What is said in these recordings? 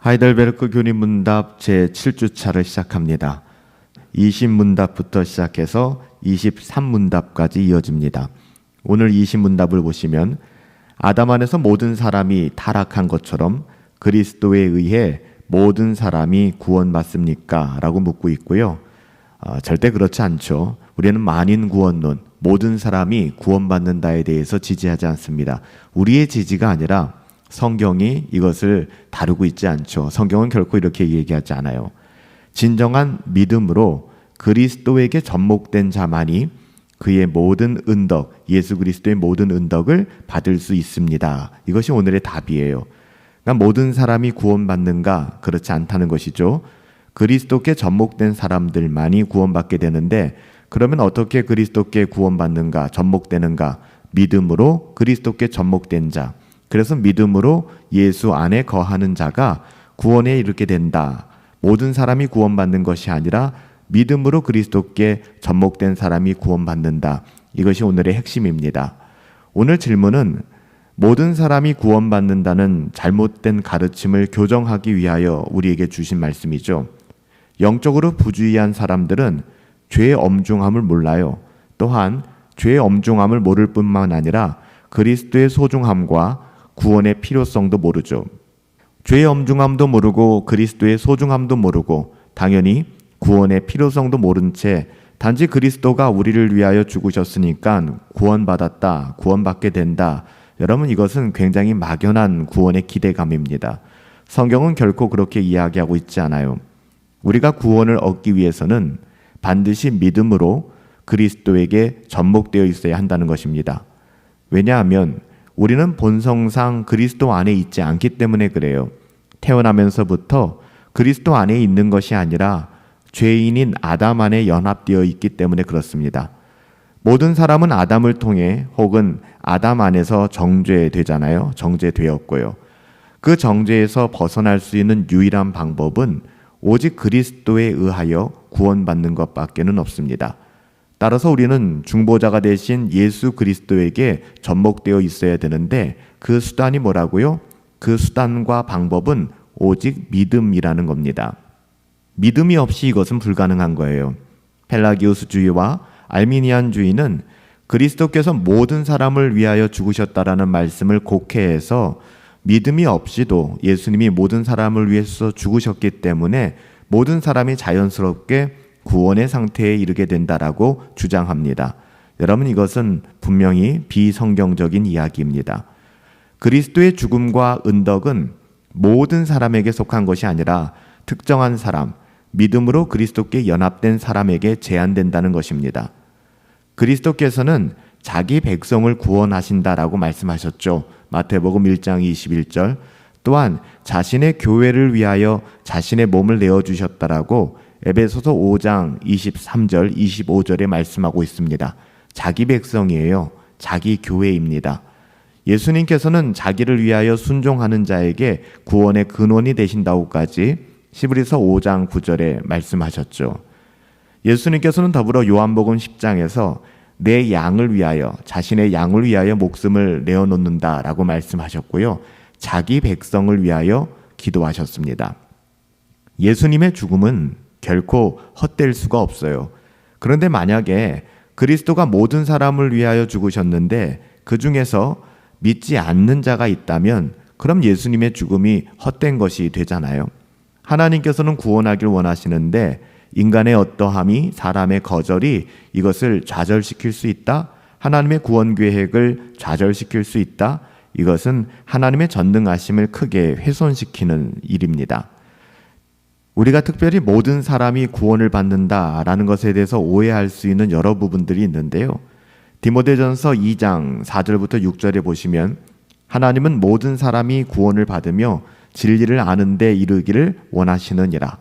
하이델베르크 교리문답 제7주차를 시작합니다. 20문답부터 시작해서 23문답까지 이어집니다. 오늘 20문답을 보시면 아담 안에서 모든 사람이 타락한 것처럼 그리스도에 의해 모든 사람이 구원받습니까? 라고 묻고 있고요. 절대 그렇지 않죠. 우리는 만인 구원론, 모든 사람이 구원받는다에 대해서 지지하지 않습니다. 우리의 지지가 아니라 성경이 이것을 다루고 있지 않죠. 성경은 결코 이렇게 얘기하지 않아요. 진정한 믿음으로 그리스도에게 접목된 자만이 그의 모든 은덕, 예수 그리스도의 모든 은덕을 받을 수 있습니다. 이것이 오늘의 답이에요. 그러니까 모든 사람이 구원받는가? 그렇지 않다는 것이죠. 그리스도께 접목된 사람들만이 구원받게 되는데, 그러면 어떻게 그리스도께 구원받는가? 접목되는가? 믿음으로 그리스도께 접목된 자, 그래서 믿음으로 예수 안에 거하는 자가 구원에 이르게 된다. 모든 사람이 구원받는 것이 아니라 믿음으로 그리스도께 접목된 사람이 구원받는다. 이것이 오늘의 핵심입니다. 오늘 질문은 모든 사람이 구원받는다는 잘못된 가르침을 교정하기 위하여 우리에게 주신 말씀이죠. 영적으로 부주의한 사람들은 죄의 엄중함을 몰라요. 또한 죄의 엄중함을 모를 뿐만 아니라 그리스도의 소중함과 구원의 필요성도 모르죠. 죄의 엄중함도 모르고 그리스도의 소중함도 모르고 당연히 구원의 필요성도 모른 채 단지 그리스도가 우리를 위하여 죽으셨으니까 구원받았다, 구원받게 된다. 여러분, 이것은 굉장히 막연한 구원의 기대감입니다. 성경은 결코 그렇게 이야기하고 있지 않아요. 우리가 구원을 얻기 위해서는 반드시 믿음으로 그리스도에게 접목되어 있어야 한다는 것입니다. 왜냐하면 우리는 본성상 그리스도 안에 있지 않기 때문에 그래요. 태어나면서부터 그리스도 안에 있는 것이 아니라 죄인인 아담 안에 연합되어 있기 때문에 그렇습니다. 모든 사람은 아담을 통해 혹은 아담 안에서 정죄되잖아요. 정죄되었고요. 그 정죄에서 벗어날 수 있는 유일한 방법은 오직 그리스도에 의하여 구원받는 것밖에는 없습니다. 따라서 우리는 중보자가 되신 예수 그리스도에게 접목되어 있어야 되는데 그 수단이 뭐라고요? 그 수단과 방법은 오직 믿음이라는 겁니다. 믿음이 없이 이것은 불가능한 거예요. 펠라기우스주의와 알미니안주의는 그리스도께서 모든 사람을 위하여 죽으셨다라는 말씀을 곡해해서 믿음이 없이도 예수님이 모든 사람을 위해서 죽으셨기 때문에 모든 사람이 자연스럽게 구원의 상태에 이르게 된다라고 주장합니다. 여러분, 이것은 분명히 비성경적인 이야기입니다. 그리스도의 죽음과 은덕은 모든 사람에게 속한 것이 아니라 특정한 사람, 믿음으로 그리스도께 연합된 사람에게 제한된다는 것입니다. 그리스도께서는 자기 백성을 구원하신다라고 말씀하셨죠. 마태복음 1장 21절. 또한 자신의 교회를 위하여 자신의 몸을 내어주셨다라고 에베소서 5장 23절 25절에 말씀하고 있습니다. 자기 백성이에요. 자기 교회입니다. 예수님께서는 자기를 위하여 순종하는 자에게 구원의 근원이 되신다고까지 히브리서 5장 9절에 말씀하셨죠. 예수님께서는 더불어 요한복음 10장에서 내 양을 위하여, 자신의 양을 위하여 목숨을 내어놓는다라고 말씀하셨고요. 자기 백성을 위하여 기도하셨습니다. 예수님의 죽음은 결코 헛될 수가 없어요. 그런데 만약에 그리스도가 모든 사람을 위하여 죽으셨는데 그 중에서 믿지 않는 자가 있다면 그럼 예수님의 죽음이 헛된 것이 되잖아요. 하나님께서는 구원하길 원하시는데 인간의 어떠함이, 사람의 거절이 이것을 좌절시킬 수 있다? 하나님의 구원 계획을 좌절시킬 수 있다? 이것은 하나님의 전능하심을 크게 훼손시키는 일입니다. 우리가 특별히 모든 사람이 구원을 받는다라는 것에 대해서 오해할 수 있는 여러 부분들이 있는데요. 디모데전서 2장 4절부터 6절에 보시면 하나님은 모든 사람이 구원을 받으며 진리를 아는 데 이르기를 원하시느니라.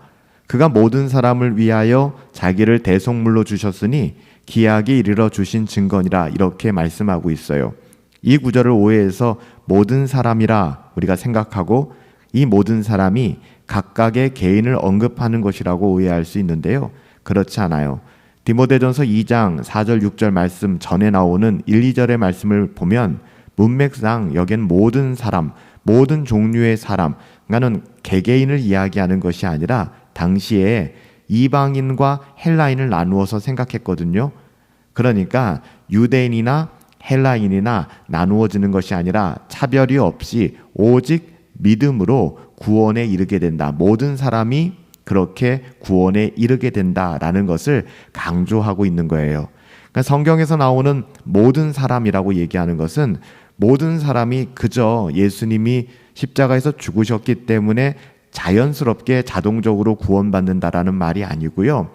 그가 모든 사람을 위하여 자기를 대속물로 주셨으니 기약에 이르러 주신 증거니라. 이렇게 말씀하고 있어요. 이 구절을 오해해서 모든 사람이라 우리가 생각하고 이 모든 사람이 각각의 개인을 언급하는 것이라고 오해할 수 있는데요. 그렇지 않아요. 디모데전서 2장 4절 6절 말씀 전에 나오는 1, 2절의 말씀을 보면 문맥상 여긴 모든 사람, 모든 종류의 사람, 그러니까는 개개인을 이야기하는 것이 아니라 당시에 이방인과 헬라인을 나누어서 생각했거든요. 그러니까 유대인이나 헬라인이나 나누어지는 것이 아니라 차별이 없이 오직 믿음으로 구원에 이르게 된다. 모든 사람이 그렇게 구원에 이르게 된다라는 것을 강조하고 있는 거예요. 그러니까 성경에서 나오는 모든 사람이라고 얘기하는 것은 모든 사람이 그저 예수님이 십자가에서 죽으셨기 때문에 자연스럽게 자동적으로 구원받는다라는 말이 아니고요.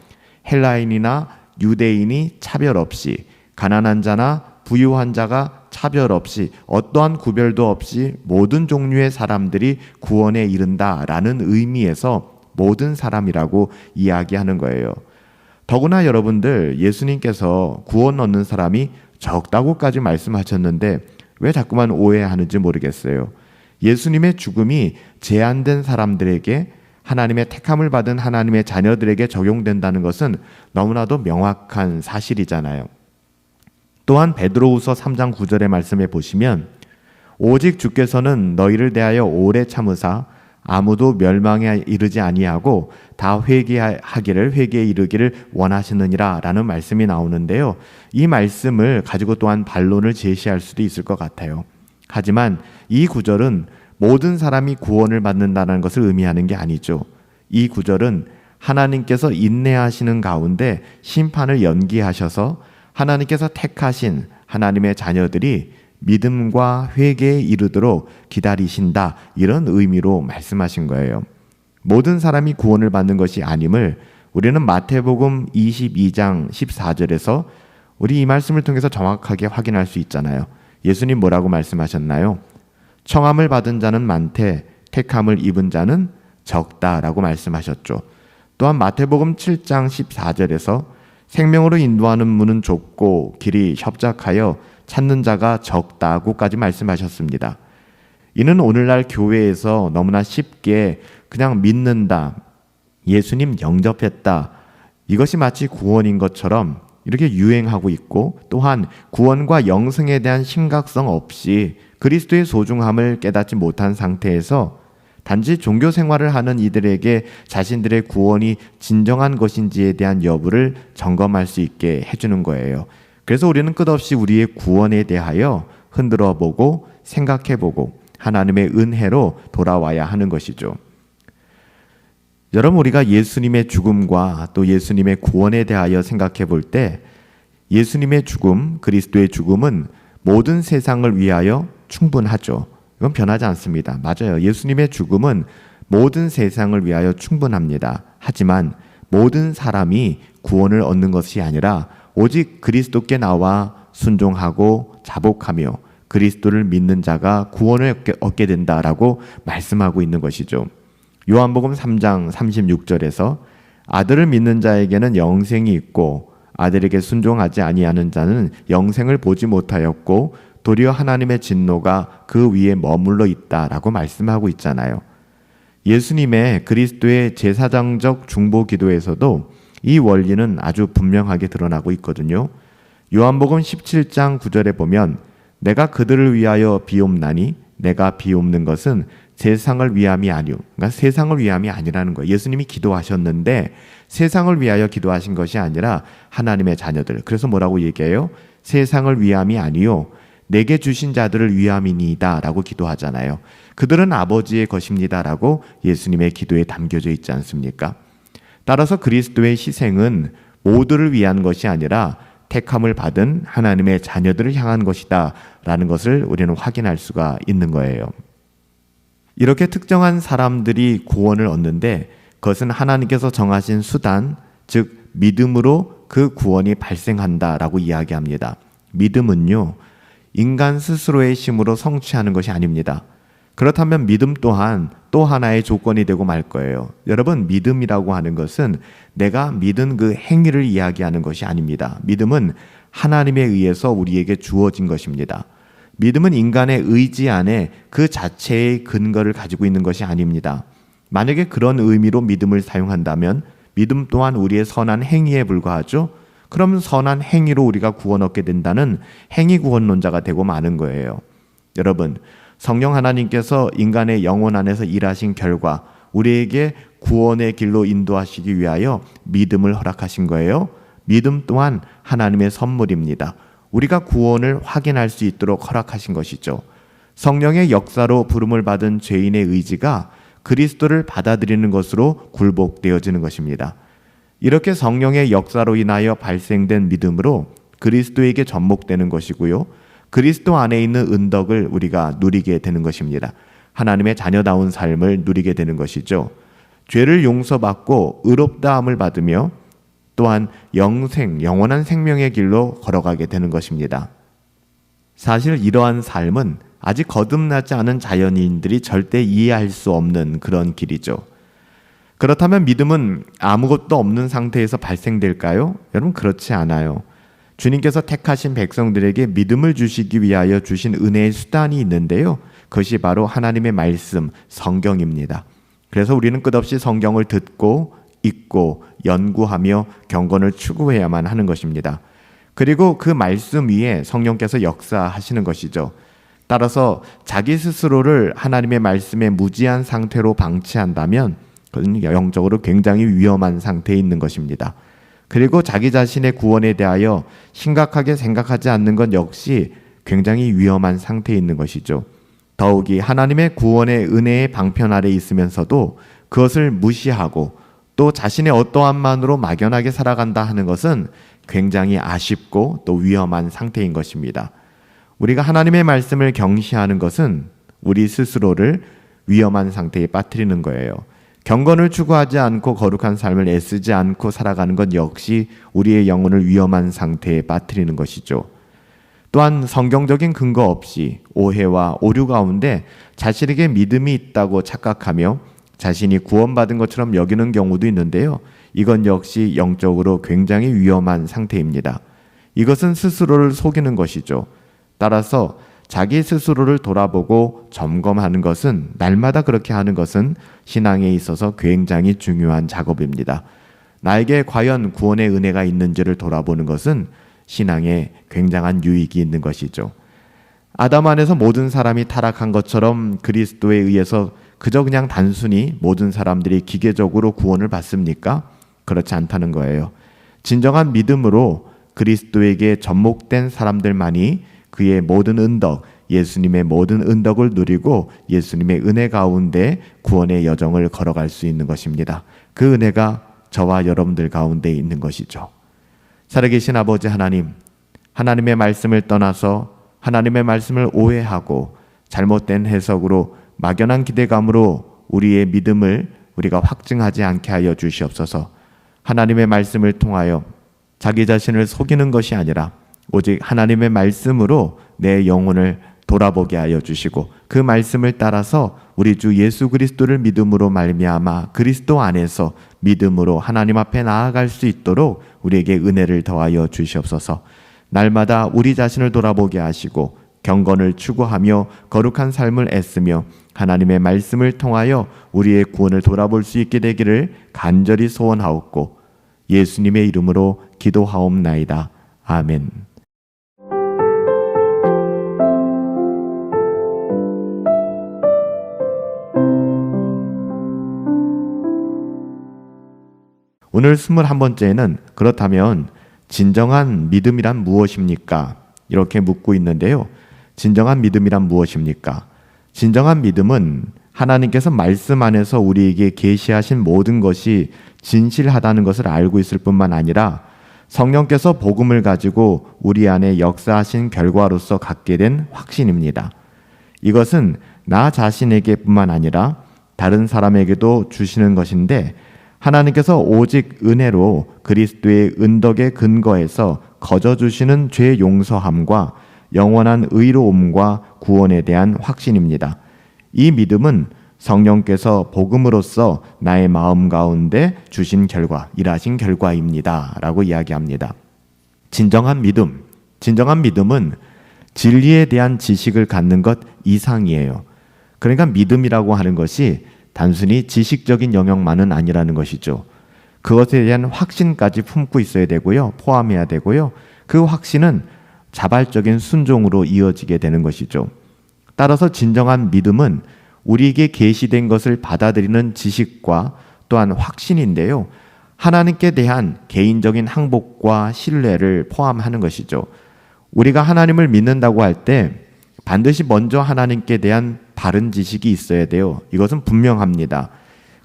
헬라인이나 유대인이 차별 없이, 가난한 자나 부유한 자가 차별 없이, 어떠한 구별도 없이 모든 종류의 사람들이 구원에 이른다라는 의미에서 모든 사람이라고 이야기하는 거예요. 더구나 여러분들, 예수님께서 구원 얻는 사람이 적다고까지 말씀하셨는데 왜 자꾸만 오해하는지 모르겠어요. 예수님의 죽음이 제한된 사람들에게, 하나님의 택함을 받은 하나님의 자녀들에게 적용된다는 것은 너무나도 명확한 사실이잖아요. 또한 베드로후서 3장 9절의 말씀에 보시면 오직 주께서는 너희를 대하여 오래 참으사 아무도 멸망에 이르지 아니하고 다 회개에 이르기를 원하시느니라 라는 말씀이 나오는데요. 이 말씀을 가지고 또한 반론을 제시할 수도 있을 것 같아요. 하지만 이 구절은 모든 사람이 구원을 받는다는 것을 의미하는 게 아니죠. 이 구절은 하나님께서 인내하시는 가운데 심판을 연기하셔서 하나님께서 택하신 하나님의 자녀들이 믿음과 회개에 이르도록 기다리신다, 이런 의미로 말씀하신 거예요. 모든 사람이 구원을 받는 것이 아님을 우리는 마태복음 22장 14절에서 우리 이 말씀을 통해서 정확하게 확인할 수 있잖아요. 예수님 뭐라고 말씀하셨나요? 청함을 받은 자는 많되 택함을 입은 자는 적다라고 말씀하셨죠. 또한 마태복음 7장 14절에서 생명으로 인도하는 문은 좁고 길이 협착하여 찾는 자가 적다고까지 말씀하셨습니다. 이는 오늘날 교회에서 너무나 쉽게 그냥 믿는다, 예수님 영접했다, 이것이 마치 구원인 것처럼 이렇게 유행하고 있고, 또한 구원과 영생에 대한 심각성 없이 그리스도의 소중함을 깨닫지 못한 상태에서 단지 종교 생활을 하는 이들에게 자신들의 구원이 진정한 것인지에 대한 여부를 점검할 수 있게 해주는 거예요. 그래서 우리는 끝없이 우리의 구원에 대하여 흔들어 보고 생각해 보고 하나님의 은혜로 돌아와야 하는 것이죠. 여러분, 우리가 예수님의 죽음과 또 예수님의 구원에 대하여 생각해 볼 때 예수님의 죽음, 그리스도의 죽음은 모든 세상을 위하여 충분하죠. 이건 변하지 않습니다. 맞아요. 예수님의 죽음은 모든 세상을 위하여 충분합니다. 하지만 모든 사람이 구원을 얻는 것이 아니라 오직 그리스도께 나와 순종하고 자복하며 그리스도를 믿는 자가 구원을 얻게 된다라고 말씀하고 있는 것이죠. 요한복음 3장 36절에서 아들을 믿는 자에게는 영생이 있고 아들에게 순종하지 아니하는 자는 영생을 보지 못하였고 도리어 하나님의 진노가 그 위에 머물러 있다라고 말씀하고 있잖아요. 예수님의 그리스도의 제사장적 중보 기도에서도 이 원리는 아주 분명하게 드러나고 있거든요. 요한복음 17장 9절에 보면 내가 그들을 위하여 비옵나니 내가 비옵는 것은 세상을 위함이 아니오. 그러니까 세상을 위함이 아니라는 거예요. 예수님이 기도하셨는데 세상을 위하여 기도하신 것이 아니라 하나님의 자녀들. 그래서 뭐라고 얘기해요? 세상을 위함이 아니오. 내게 주신 자들을 위함이니이다 라고 기도하잖아요. 그들은 아버지의 것입니다 라고 예수님의 기도에 담겨져 있지 않습니까? 따라서 그리스도의 희생은 모두를 위한 것이 아니라 택함을 받은 하나님의 자녀들을 향한 것이다 라는 것을 우리는 확인할 수가 있는 거예요. 이렇게 특정한 사람들이 구원을 얻는데 그것은 하나님께서 정하신 수단, 즉 믿음으로 그 구원이 발생한다라고 이야기합니다. 믿음은요, 인간 스스로의 힘으로 성취하는 것이 아닙니다. 그렇다면 믿음 또한 또 하나의 조건이 되고 말 거예요. 여러분, 믿음이라고 하는 것은 내가 믿은 그 행위를 이야기하는 것이 아닙니다. 믿음은 하나님에 의해서 우리에게 주어진 것입니다. 믿음은 인간의 의지 안에 그 자체의 근거를 가지고 있는 것이 아닙니다. 만약에 그런 의미로 믿음을 사용한다면 믿음 또한 우리의 선한 행위에 불과하죠. 그러면 선한 행위로 우리가 구원 얻게 된다는 행위 구원론자가 되고 마는 거예요. 여러분, 성령 하나님께서 인간의 영혼 안에서 일하신 결과 우리에게 구원의 길로 인도하시기 위하여 믿음을 허락하신 거예요. 믿음 또한 하나님의 선물입니다. 우리가 구원을 확인할 수 있도록 허락하신 것이죠. 성령의 역사로 부름을 받은 죄인의 의지가 그리스도를 받아들이는 것으로 굴복되어지는 것입니다. 이렇게 성령의 역사로 인하여 발생된 믿음으로 그리스도에게 접목되는 것이고요. 그리스도 안에 있는 은덕을 우리가 누리게 되는 것입니다. 하나님의 자녀다운 삶을 누리게 되는 것이죠. 죄를 용서받고 의롭다함을 받으며 또한 영원한 생명의 길로 걸어가게 되는 것입니다. 사실 이러한 삶은 아직 거듭나지 않은 자연인들이 절대 이해할 수 없는 그런 길이죠. 그렇다면 믿음은 아무것도 없는 상태에서 발생될까요? 여러분, 그렇지 않아요. 주님께서 택하신 백성들에게 믿음을 주시기 위하여 주신 은혜의 수단이 있는데요. 그것이 바로 하나님의 말씀, 성경입니다. 그래서 우리는 끝없이 성경을 듣고 읽고 연구하며 경건을 추구해야만 하는 것입니다. 그리고 그 말씀 위에 성령께서 역사하시는 것이죠. 따라서 자기 스스로를 하나님의 말씀에 무지한 상태로 방치한다면 그것은 영적으로 굉장히 위험한 상태에 있는 것입니다. 그리고 자기 자신의 구원에 대하여 심각하게 생각하지 않는 것 역시 굉장히 위험한 상태에 있는 것이죠. 더욱이 하나님의 구원의 은혜의 방편 아래 있으면서도 그것을 무시하고 또 자신의 어떠함만으로 막연하게 살아간다 하는 것은 굉장히 아쉽고 또 위험한 상태인 것입니다. 우리가 하나님의 말씀을 경시하는 것은 우리 스스로를 위험한 상태에 빠뜨리는 거예요. 경건을 추구하지 않고 거룩한 삶을 애쓰지 않고 살아가는 것 역시 우리의 영혼을 위험한 상태에 빠뜨리는 것이죠. 또한 성경적인 근거 없이 오해와 오류 가운데 자신에게 믿음이 있다고 착각하며 자신이 구원받은 것처럼 여기는 경우도 있는데요. 이건 역시 영적으로 굉장히 위험한 상태입니다. 이것은 스스로를 속이는 것이죠. 따라서 자기 스스로를 돌아보고 점검하는 것은, 날마다 그렇게 하는 것은 신앙에 있어서 굉장히 중요한 작업입니다. 나에게 과연 구원의 은혜가 있는지를 돌아보는 것은 신앙에 굉장한 유익이 있는 것이죠. 아담 안에서 모든 사람이 타락한 것처럼 그리스도에 의해서 그저 그냥 단순히 모든 사람들이 기계적으로 구원을 받습니까? 그렇지 않다는 거예요. 진정한 믿음으로 그리스도에게 접목된 사람들만이 그의 모든 은덕, 예수님의 모든 은덕을 누리고 예수님의 은혜 가운데 구원의 여정을 걸어갈 수 있는 것입니다. 그 은혜가 저와 여러분들 가운데 있는 것이죠. 살아계신 아버지 하나님, 하나님의 말씀을 떠나서 하나님의 말씀을 오해하고 잘못된 해석으로 막연한 기대감으로 우리의 믿음을 우리가 확증하지 않게 하여 주시옵소서. 하나님의 말씀을 통하여 자기 자신을 속이는 것이 아니라 오직 하나님의 말씀으로 내 영혼을 돌아보게 하여 주시고 그 말씀을 따라서 우리 주 예수 그리스도를 믿음으로 말미암아 그리스도 안에서 믿음으로 하나님 앞에 나아갈 수 있도록 우리에게 은혜를 더하여 주시옵소서. 날마다 우리 자신을 돌아보게 하시고 경건을 추구하며 거룩한 삶을 애쓰며 하나님의 말씀을 통하여 우리의 구원을 돌아볼 수 있게 되기를 간절히 소원하옵고 예수님의 이름으로 기도하옵나이다. 아멘. 오늘 21번째는 그렇다면 진정한 믿음이란 무엇입니까? 이렇게 묻고 있는데요. 진정한 믿음이란 무엇입니까? 진정한 믿음은 하나님께서 말씀 안에서 우리에게 계시하신 모든 것이 진실하다는 것을 알고 있을 뿐만 아니라 성령께서 복음을 가지고 우리 안에 역사하신 결과로서 갖게 된 확신입니다. 이것은 나 자신에게뿐만 아니라 다른 사람에게도 주시는 것인데 하나님께서 오직 은혜로 그리스도의 은덕에 근거해서 거저 주시는 죄 용서함과 영원한 의로움과 구원에 대한 확신입니다. 이 믿음은 성령께서 복음으로써 나의 마음 가운데 주신 결과, 일하신 결과입니다. 라고 이야기합니다. 진정한 믿음은 진리에 대한 지식을 갖는 것 이상이에요. 그러니까 믿음이라고 하는 것이 단순히 지식적인 영역만은 아니라는 것이죠. 그것에 대한 확신까지 품고 있어야 되고요. 포함해야 되고요. 그 확신은 자발적인 순종으로 이어지게 되는 것이죠. 따라서 진정한 믿음은 우리에게 계시된 것을 받아들이는 지식과 또한 확신인데요. 하나님께 대한 개인적인 항복과 신뢰를 포함하는 것이죠. 우리가 하나님을 믿는다고 할 때 반드시 먼저 하나님께 대한 바른 지식이 있어야 돼요. 이것은 분명합니다.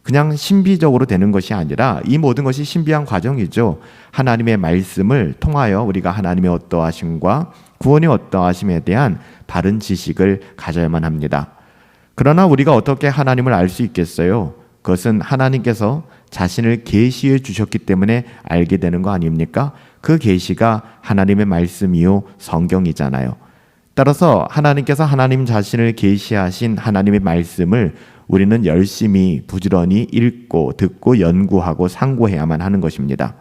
그냥 신비적으로 되는 것이 아니라 이 모든 것이 신비한 과정이죠. 하나님의 말씀을 통하여 우리가 하나님의 어떠하심과 구원의 어떠하심에 대한 바른 지식을 가져야만 합니다. 그러나 우리가 어떻게 하나님을 알 수 있겠어요? 그것은 하나님께서 자신을 계시해 주셨기 때문에 알게 되는 거 아닙니까? 그 계시가 하나님의 말씀이요 성경이잖아요. 따라서 하나님께서 하나님 자신을 계시하신 하나님의 말씀을 우리는 열심히 부지런히 읽고 듣고 연구하고 상고해야만 하는 것입니다.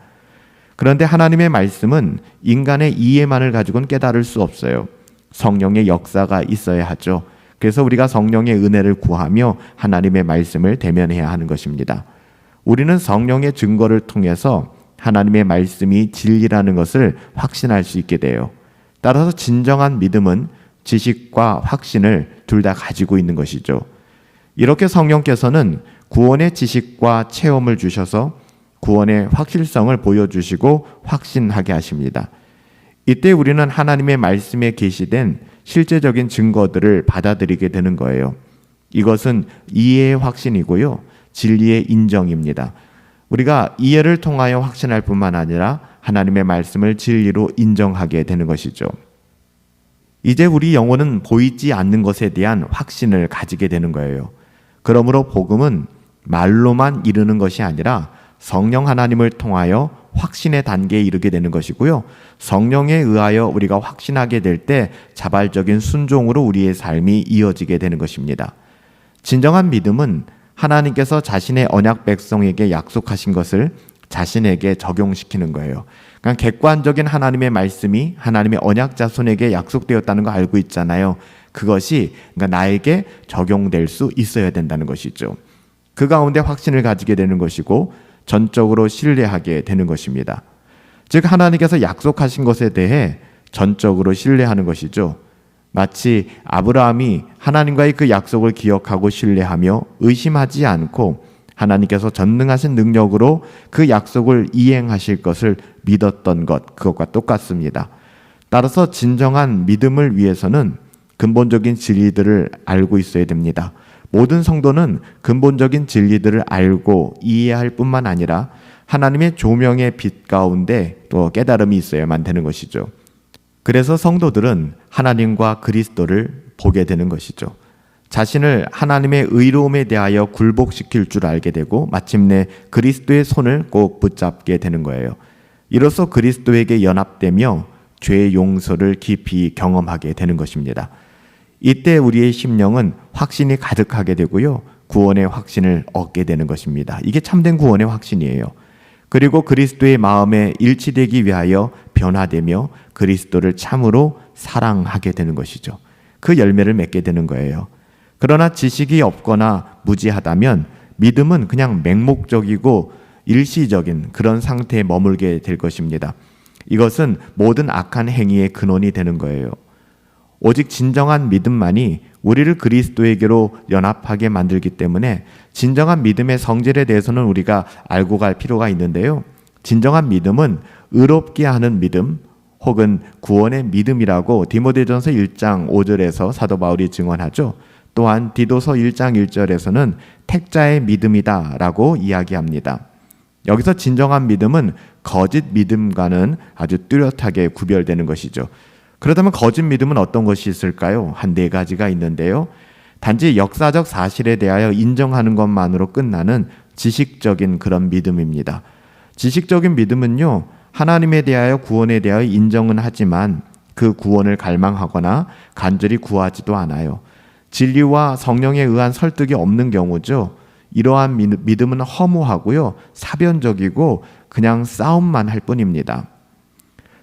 그런데 하나님의 말씀은 인간의 이해만을 가지고는 깨달을 수 없어요. 성령의 역사가 있어야 하죠. 그래서 우리가 성령의 은혜를 구하며 하나님의 말씀을 대면해야 하는 것입니다. 우리는 성령의 증거를 통해서 하나님의 말씀이 진리라는 것을 확신할 수 있게 돼요. 따라서 진정한 믿음은 지식과 확신을 둘 다 가지고 있는 것이죠. 이렇게 성령께서는 구원의 지식과 체험을 주셔서 구원의 확실성을 보여주시고 확신하게 하십니다. 이때 우리는 하나님의 말씀에 계시된 실제적인 증거들을 받아들이게 되는 거예요. 이것은 이해의 확신이고요. 진리의 인정입니다. 우리가 이해를 통하여 확신할 뿐만 아니라 하나님의 말씀을 진리로 인정하게 되는 것이죠. 이제 우리 영혼은 보이지 않는 것에 대한 확신을 가지게 되는 거예요. 그러므로 복음은 말로만 이르는 것이 아니라 성령 하나님을 통하여 확신의 단계에 이르게 되는 것이고요. 성령에 의하여 우리가 확신하게 될 때 자발적인 순종으로 우리의 삶이 이어지게 되는 것입니다. 진정한 믿음은 하나님께서 자신의 언약 백성에게 약속하신 것을 자신에게 적용시키는 거예요. 그러니까 객관적인 하나님의 말씀이 하나님의 언약 자손에게 약속되었다는 거 알고 있잖아요. 그것이 그러니까 나에게 적용될 수 있어야 된다는 것이죠. 그 가운데 확신을 가지게 되는 것이고 전적으로 신뢰하게 되는 것입니다. 즉 하나님께서 약속하신 것에 대해 전적으로 신뢰하는 것이죠. 마치 아브라함이 하나님과의 그 약속을 기억하고 신뢰하며 의심하지 않고 하나님께서 전능하신 능력으로 그 약속을 이행하실 것을 믿었던 것, 그것과 똑같습니다. 따라서 진정한 믿음을 위해서는 근본적인 진리들을 알고 있어야 됩니다. 모든 성도는 근본적인 진리들을 알고 이해할 뿐만 아니라 하나님의 조명의 빛 가운데 또 깨달음이 있어야만 되는 것이죠. 그래서 성도들은 하나님과 그리스도를 보게 되는 것이죠. 자신을 하나님의 의로움에 대하여 굴복시킬 줄 알게 되고 마침내 그리스도의 손을 꼭 붙잡게 되는 거예요. 이로써 그리스도에게 연합되며 죄의 용서를 깊이 경험하게 되는 것입니다. 이때 우리의 심령은 확신이 가득하게 되고요. 구원의 확신을 얻게 되는 것입니다. 이게 참된 구원의 확신이에요. 그리고 그리스도의 마음에 일치되기 위하여 변화되며 그리스도를 참으로 사랑하게 되는 것이죠. 그 열매를 맺게 되는 거예요. 그러나 지식이 없거나 무지하다면 믿음은 그냥 맹목적이고 일시적인 그런 상태에 머물게 될 것입니다. 이것은 모든 악한 행위의 근원이 되는 거예요. 오직 진정한 믿음만이 우리를 그리스도에게로 연합하게 만들기 때문에 진정한 믿음의 성질에 대해서는 우리가 알고 갈 필요가 있는데요. 진정한 믿음은 의롭게 하는 믿음 혹은 구원의 믿음이라고 디모데전서 1장 5절에서 사도 바울이 증언하죠. 또한 디도서 1장 1절에서는 택자의 믿음이다 라고 이야기합니다. 여기서 진정한 믿음은 거짓 믿음과는 아주 뚜렷하게 구별되는 것이죠. 그렇다면 거짓 믿음은 어떤 것이 있을까요? 한 4가지가 있는데요. 단지 역사적 사실에 대하여 인정하는 것만으로 끝나는 지식적인 그런 믿음입니다. 지식적인 믿음은요, 하나님에 대하여 구원에 대하여 인정은 하지만 그 구원을 갈망하거나 간절히 구하지도 않아요. 진리와 성령에 의한 설득이 없는 경우죠. 이러한 믿음은 허무하고요, 사변적이고 그냥 싸움만 할 뿐입니다.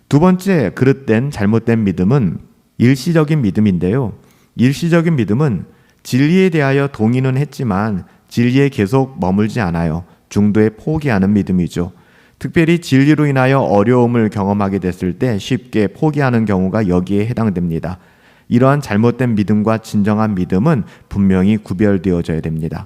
두 번째, 그릇된 잘못된 믿음은 일시적인 믿음인데요. 일시적인 믿음은 진리에 대하여 동의는 했지만 진리에 계속 머물지 않아요. 중도에 포기하는 믿음이죠. 특별히 진리로 인하여 어려움을 경험하게 됐을 때 쉽게 포기하는 경우가 여기에 해당됩니다. 이러한 잘못된 믿음과 진정한 믿음은 분명히 구별되어져야 됩니다.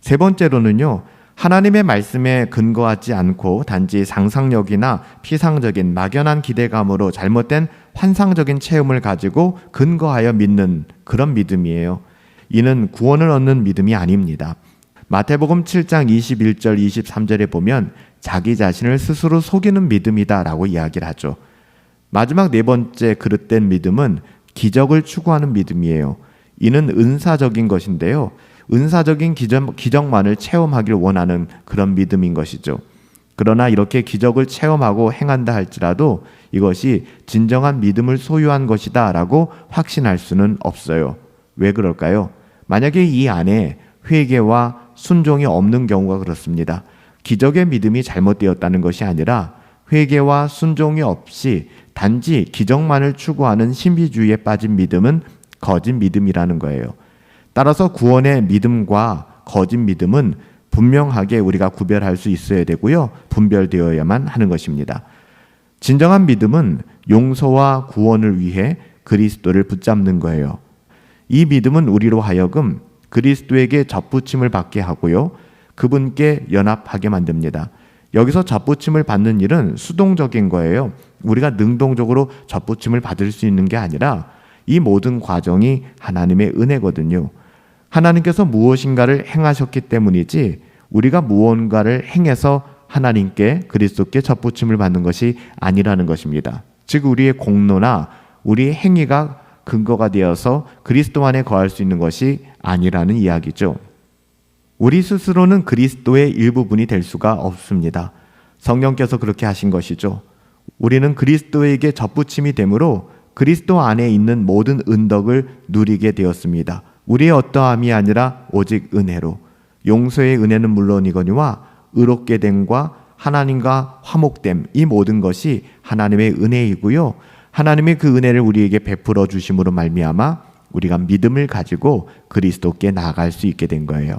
세 번째로는요, 하나님의 말씀에 근거하지 않고 단지 상상력이나 피상적인 막연한 기대감으로 잘못된 환상적인 체험을 가지고 근거하여 믿는 그런 믿음이에요. 이는 구원을 얻는 믿음이 아닙니다. 마태복음 7장 21절 23절에 보면 자기 자신을 스스로 속이는 믿음이다 라고 이야기를 하죠. 마지막 네 번째 그릇된 믿음은 기적을 추구하는 믿음이에요. 이는 은사적인 것인데요, 은사적인 기적만을 체험하길 원하는 그런 믿음인 것이죠. 그러나 이렇게 기적을 체험하고 행한다 할지라도 이것이 진정한 믿음을 소유한 것이다 라고 확신할 수는 없어요. 왜 그럴까요? 만약에 이 안에 회개와 순종이 없는 경우가 그렇습니다. 기적의 믿음이 잘못되었다는 것이 아니라 회개와 순종이 없이 단지 기적만을 추구하는 신비주의에 빠진 믿음은 거짓 믿음이라는 거예요. 따라서 구원의 믿음과 거짓 믿음은 분명하게 우리가 구별할 수 있어야 되고요, 분별되어야만 하는 것입니다. 진정한 믿음은 용서와 구원을 위해 그리스도를 붙잡는 거예요. 이 믿음은 우리로 하여금 그리스도에게 접붙임을 받게 하고요, 그분께 연합하게 만듭니다. 여기서 접붙임을 받는 일은 수동적인 거예요. 우리가 능동적으로 접붙임을 받을 수 있는 게 아니라 이 모든 과정이 하나님의 은혜거든요. 하나님께서 무엇인가를 행하셨기 때문이지 우리가 무언가를 행해서 하나님께 그리스도께 접붙임을 받는 것이 아니라는 것입니다. 즉 우리의 공로나 우리의 행위가 근거가 되어서 그리스도 안에 거할 수 있는 것이 아니라는 이야기죠. 우리 스스로는 그리스도의 일부분이 될 수가 없습니다. 성령께서 그렇게 하신 것이죠. 우리는 그리스도에게 접붙임이 되므로 그리스도 안에 있는 모든 은덕을 누리게 되었습니다. 우리의 어떠함이 아니라 오직 은혜로, 용서의 은혜는 물론이거니와 의롭게 됨과 하나님과 화목됨, 이 모든 것이 하나님의 은혜이고요, 하나님의 그 은혜를 우리에게 베풀어 주심으로 말미암아 우리가 믿음을 가지고 그리스도께 나아갈 수 있게 된 거예요.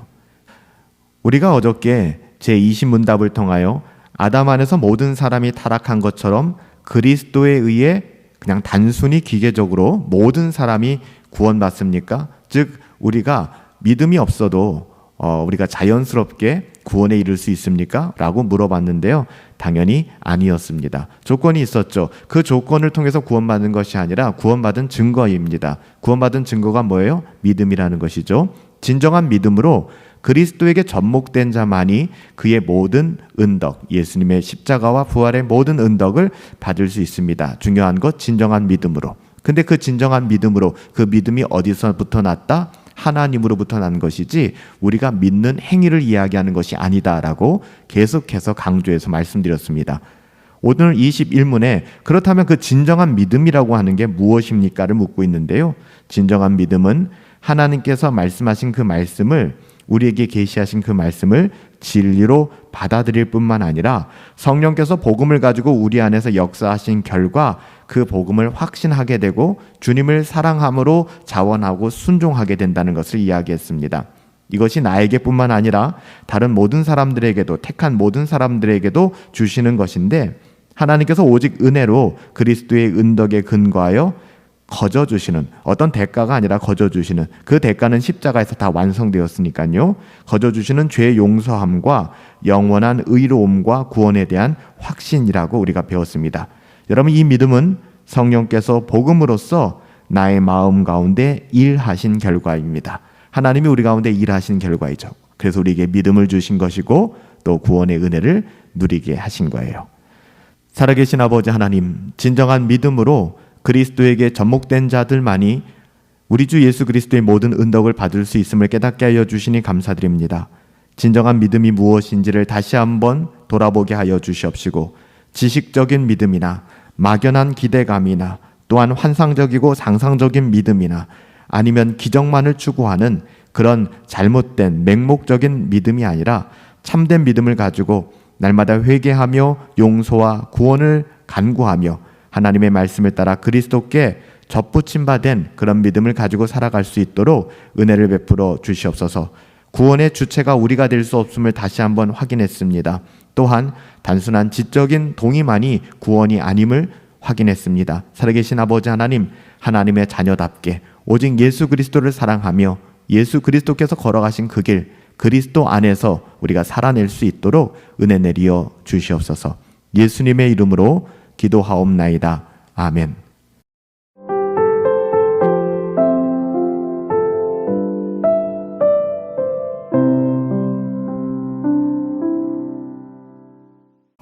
우리가 어저께 제20문답을 통하여 아담 안에서 모든 사람이 타락한 것처럼 그리스도에 의해 그냥 단순히 기계적으로 모든 사람이 구원받습니까? 즉 우리가 믿음이 없어도 우리가 자연스럽게 구원에 이를 수 있습니까? 라고 물어봤는데요, 당연히 아니었습니다. 조건이 있었죠. 그 조건을 통해서 구원받는 것이 아니라 구원받은 증거입니다. 구원받은 증거가 뭐예요? 믿음이라는 것이죠. 진정한 믿음으로 그리스도에게 접목된 자만이 그의 모든 은덕, 예수님의 십자가와 부활의 모든 은덕을 받을 수 있습니다. 중요한 것, 진정한 믿음으로. 근데 그 진정한 믿음으로, 그 믿음이 어디서부터 났다? 하나님으로부터 난 것이지 우리가 믿는 행위를 이야기하는 것이 아니다라고 계속해서 강조해서 말씀드렸습니다. 오늘 21문에 그렇다면 그 진정한 믿음이라고 하는 게 무엇입니까를 묻고 있는데요, 진정한 믿음은 하나님께서 말씀하신 그 말씀을, 우리에게 계시하신 그 말씀을 진리로 받아들일 뿐만 아니라 성령께서 복음을 가지고 우리 안에서 역사하신 결과 그 복음을 확신하게 되고 주님을 사랑함으로 자원하고 순종하게 된다는 것을 이야기했습니다. 이것이 나에게 뿐만 아니라 다른 모든 사람들에게도, 택한 모든 사람들에게도 주시는 것인데, 하나님께서 오직 은혜로 그리스도의 은덕에 근거하여 거저주시는, 어떤 대가가 아니라 거저주시는, 그 대가는 십자가에서 다 완성되었으니까요, 거저주시는 죄의 용서함과 영원한 의로움과 구원에 대한 확신이라고 우리가 배웠습니다. 여러분, 이 믿음은 성령께서 복음으로써 나의 마음 가운데 일하신 결과입니다. 하나님이 우리 가운데 일하신 결과이죠. 그래서 우리에게 믿음을 주신 것이고 또 구원의 은혜를 누리게 하신 거예요. 살아계신 아버지 하나님, 진정한 믿음으로 그리스도에게 접목된 자들만이 우리 주 예수 그리스도의 모든 은덕을 받을 수 있음을 깨닫게 하여 주시니 감사드립니다. 진정한 믿음이 무엇인지를 다시 한번 돌아보게 하여 주시옵시고, 지식적인 믿음이나 막연한 기대감이나 또한 환상적이고 상상적인 믿음이나 아니면 기적만을 추구하는 그런 잘못된 맹목적인 믿음이 아니라 참된 믿음을 가지고 날마다 회개하며 용서와 구원을 간구하며 하나님의 말씀을 따라 그리스도께 접붙임 받은 그런 믿음을 가지고 살아갈 수 있도록 은혜를 베풀어 주시옵소서. 구원의 주체가 우리가 될 수 없음을 다시 한번 확인했습니다. 또한 단순한 지적인 동의만이 구원이 아님을 확인했습니다. 살아계신 아버지 하나님, 하나님의 자녀답게 오직 예수 그리스도를 사랑하며 예수 그리스도께서 걸어가신 그 길, 그리스도 안에서 우리가 살아낼 수 있도록 은혜 내리어 주시옵소서. 예수님의 이름으로 기도하옵나이다. 아멘.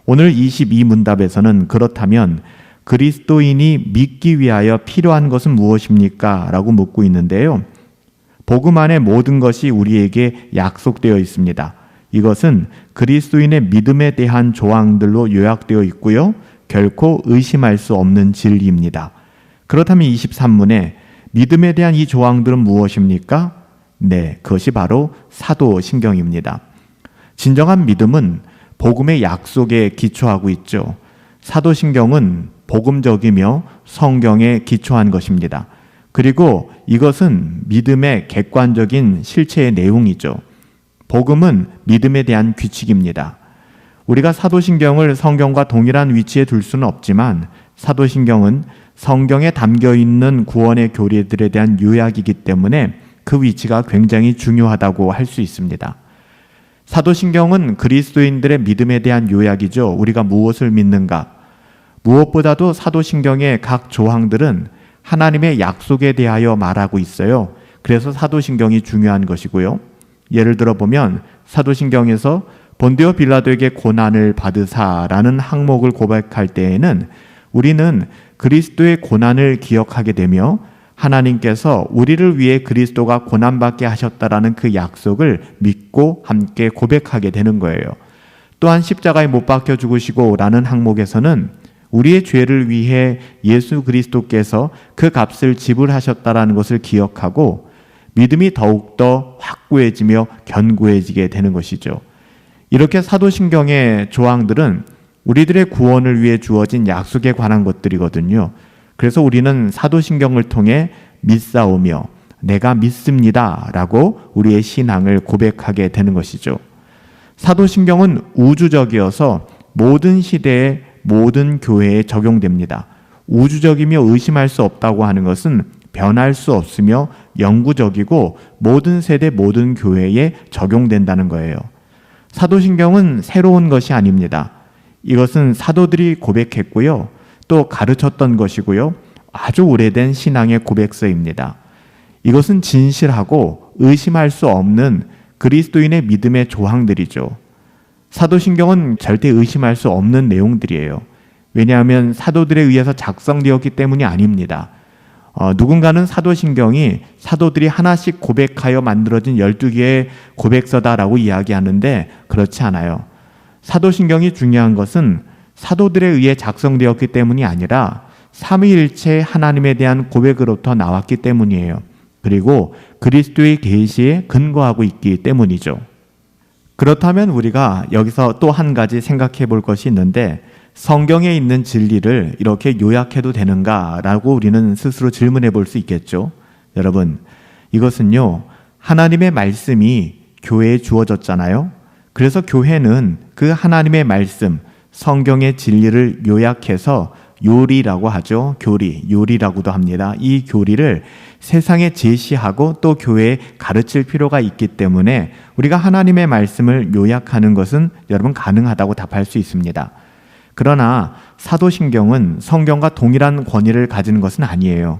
오늘 22문답에서는 그렇다면 그리스도인이 믿기 위하여 필요한 것은 무엇입니까? 라고 묻고 있는데요. 복음 안에 모든 것이 우리에게 약속되어 있습니다. 이것은 그리스도인의 믿음에 대한 조항들로 요약되어 있고요. 결코 의심할 수 없는 진리입니다. 그렇다면 23문에 믿음에 대한 이 조항들은 무엇입니까? 네, 그것이 바로 사도신경입니다. 진정한 믿음은 복음의 약속에 기초하고 있죠. 사도신경은 복음적이며 성경에 기초한 것입니다. 그리고 이것은 믿음의 객관적인 실체의 내용이죠. 복음은 믿음에 대한 규칙입니다. 우리가 사도신경을 성경과 동일한 위치에 둘 수는 없지만 사도신경은 성경에 담겨있는 구원의 교리들에 대한 요약이기 때문에 그 위치가 굉장히 중요하다고 할 수 있습니다. 사도신경은 그리스도인들의 믿음에 대한 요약이죠. 우리가 무엇을 믿는가? 무엇보다도 사도신경의 각 조항들은 하나님의 약속에 대하여 말하고 있어요. 그래서 사도신경이 중요한 것이고요. 예를 들어 보면 사도신경에서 본디오 빌라도에게 고난을 받으사라는 항목을 고백할 때에는 우리는 그리스도의 고난을 기억하게 되며 하나님께서 우리를 위해 그리스도가 고난받게 하셨다라는 그 약속을 믿고 함께 고백하게 되는 거예요. 또한 십자가에 못 박혀 죽으시고 라는 항목에서는 우리의 죄를 위해 예수 그리스도께서 그 값을 지불하셨다라는 것을 기억하고 믿음이 더욱더 확고해지며 견고해지게 되는 것이죠. 이렇게 사도신경의 조항들은 우리들의 구원을 위해 주어진 약속에 관한 것들이거든요. 그래서 우리는 사도신경을 통해 믿사오며 내가 믿습니다 라고 우리의 신앙을 고백하게 되는 것이죠. 사도신경은 우주적이어서 모든 시대에 모든 교회에 적용됩니다. 우주적이며 의심할 수 없다고 하는 것은 변할 수 없으며 영구적이고 모든 세대 모든 교회에 적용된다는 거예요. 사도신경은 새로운 것이 아닙니다. 이것은 사도들이 고백했고요. 또 가르쳤던 것이고요. 아주 오래된 신앙의 고백서입니다. 이것은 진실하고 의심할 수 없는 그리스도인의 믿음의 조항들이죠. 사도신경은 절대 의심할 수 없는 내용들이에요. 왜냐하면 사도들에 의해서 작성되었기 때문이 아닙니다. 누군가는 사도신경이 사도들이 하나씩 고백하여 만들어진 12개의 고백서다라고 이야기하는데 그렇지 않아요. 사도신경이 중요한 것은 사도들에 의해 작성되었기 때문이 아니라 삼위일체 하나님에 대한 고백으로부터 나왔기 때문이에요. 그리고 그리스도의 계시에 근거하고 있기 때문이죠. 그렇다면 우리가 여기서 또 한 가지 생각해 볼 것이 있는데 성경에 있는 진리를 이렇게 요약해도 되는가라고 우리는 스스로 질문해 볼 수 있겠죠. 여러분, 이것은요, 하나님의 말씀이 교회에 주어졌잖아요. 그래서 교회는 그 하나님의 말씀, 성경의 진리를 요약해서 요리라고 하죠. 교리, 요리라고도 합니다. 이 교리를 세상에 제시하고 또 교회에 가르칠 필요가 있기 때문에 우리가 하나님의 말씀을 요약하는 것은 여러분 가능하다고 답할 수 있습니다. 그러나 사도신경은 성경과 동일한 권위를 가지는 것은 아니에요.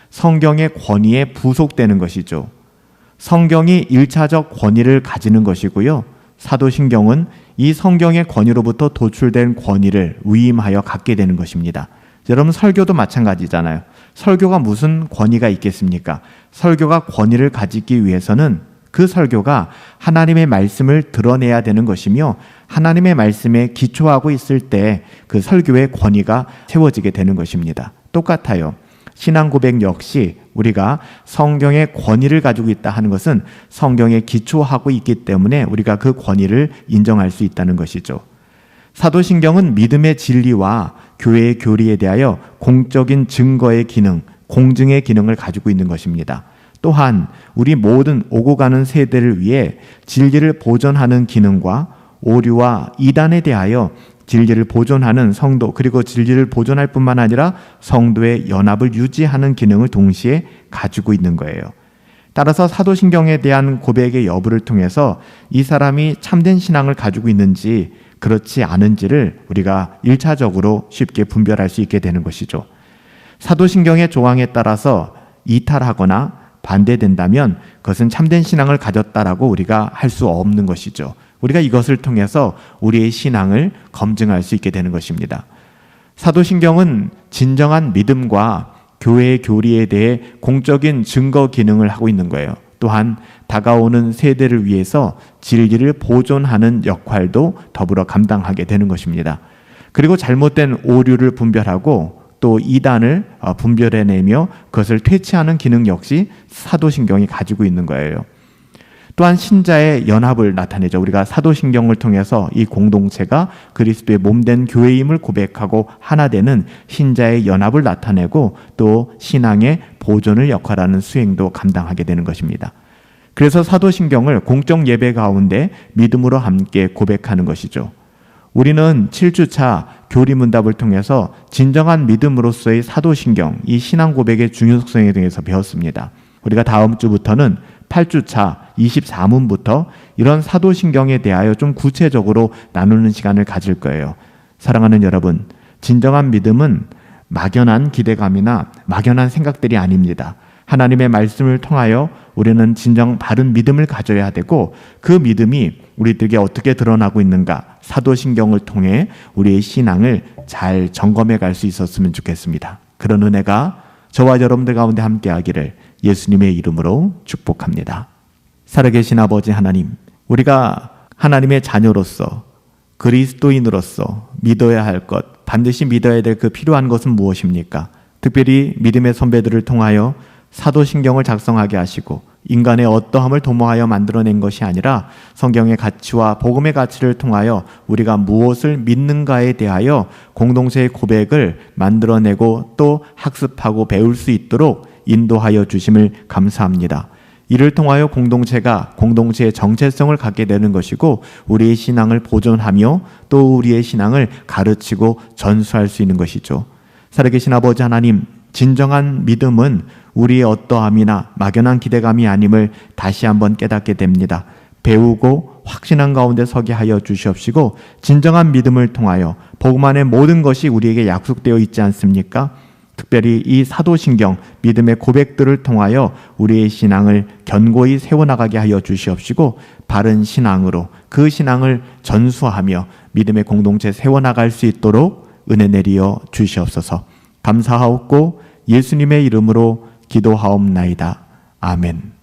성경의 권위에 부속되는 것이죠. 성경이 1차적 권위를 가지는 것이고요. 사도신경은 이 성경의 권위로부터 도출된 권위를 위임하여 갖게 되는 것입니다. 여러분, 설교도 마찬가지잖아요. 설교가 무슨 권위가 있겠습니까? 설교가 권위를 가지기 위해서는 그 설교가 하나님의 말씀을 드러내야 되는 것이며 하나님의 말씀에 기초하고 있을 때 그 설교의 권위가 세워지게 되는 것입니다. 똑같아요. 신앙 고백 역시 우리가 성경의 권위를 가지고 있다 하는 것은 성경에 기초하고 있기 때문에 우리가 그 권위를 인정할 수 있다는 것이죠. 사도신경은 믿음의 진리와 교회의 교리에 대하여 공적인 증거의 기능, 공증의 기능을 가지고 있는 것입니다. 또한 우리 모든 오고 가는 세대를 위해 진리를 보존하는 기능과 오류와 이단에 대하여 진리를 보존하는 성도, 그리고 진리를 보존할 뿐만 아니라 성도의 연합을 유지하는 기능을 동시에 가지고 있는 거예요. 따라서 사도신경에 대한 고백의 여부를 통해서 이 사람이 참된 신앙을 가지고 있는지 그렇지 않은지를 우리가 1차적으로 쉽게 분별할 수 있게 되는 것이죠. 사도신경의 조항에 따라서 이탈하거나 반대된다면 그것은 참된 신앙을 가졌다라고 우리가 할 수 없는 것이죠. 우리가 이것을 통해서 우리의 신앙을 검증할 수 있게 되는 것입니다. 사도신경은 진정한 믿음과 교회의 교리에 대해 공적인 증거 기능을 하고 있는 거예요. 또한 다가오는 세대를 위해서 진리를 보존하는 역할도 더불어 감당하게 되는 것입니다. 그리고 잘못된 오류를 분별하고 또 이단을 분별해내며 그것을 퇴치하는 기능 역시 사도신경이 가지고 있는 거예요. 또한 신자의 연합을 나타내죠. 우리가 사도신경을 통해서 이 공동체가 그리스도의 몸된 교회임을 고백하고 하나 되는 신자의 연합을 나타내고 또 신앙의 보존을 역할하는 수행도 감당하게 되는 것입니다. 그래서 사도신경을 공적 예배 가운데 믿음으로 함께 고백하는 것이죠. 우리는 7주차 교리문답을 통해서 진정한 믿음으로서의 사도신경, 이 신앙 고백의 중요성에 대해서 배웠습니다. 우리가 다음 주부터는 8주차 24문부터 이런 사도신경에 대하여 좀 구체적으로 나누는 시간을 가질 거예요. 사랑하는 여러분, 진정한 믿음은 막연한 기대감이나 막연한 생각들이 아닙니다. 하나님의 말씀을 통하여 우리는 진정 바른 믿음을 가져야 되고 그 믿음이 우리들에게 어떻게 드러나고 있는가 사도신경을 통해 우리의 신앙을 잘 점검해 갈 수 있었으면 좋겠습니다. 그런 은혜가 저와 여러분들 가운데 함께하기를 예수님의 이름으로 축복합니다. 살아계신 아버지 하나님, 우리가 하나님의 자녀로서 그리스도인으로서 믿어야 할 것, 반드시 믿어야 될 그 필요한 것은 무엇입니까? 특별히 믿음의 선배들을 통하여 사도신경을 작성하게 하시고 인간의 어떠함을 도모하여 만들어낸 것이 아니라 성경의 가치와 복음의 가치를 통하여 우리가 무엇을 믿는가에 대하여 공동체의 고백을 만들어내고 또 학습하고 배울 수 있도록 인도하여 주심을 감사합니다. 이를 통하여 공동체가 공동체의 정체성을 갖게 되는 것이고 우리의 신앙을 보존하며 또 우리의 신앙을 가르치고 전수할 수 있는 것이죠. 살아계신 아버지 하나님, 진정한 믿음은 우리의 어떠함이나 막연한 기대감이 아님을 다시 한번 깨닫게 됩니다. 배우고 확신한 가운데 서게 하여 주시옵시고 진정한 믿음을 통하여 복음 안에 모든 것이 우리에게 약속되어 있지 않습니까? 특별히 이 사도신경, 믿음의 고백들을 통하여 우리의 신앙을 견고히 세워나가게 하여 주시옵시고 바른 신앙으로 그 신앙을 전수하며 믿음의 공동체 세워나갈 수 있도록 은혜 내리어 주시옵소서. 감사하옵고 예수님의 이름으로 기도하옵나이다. 아멘.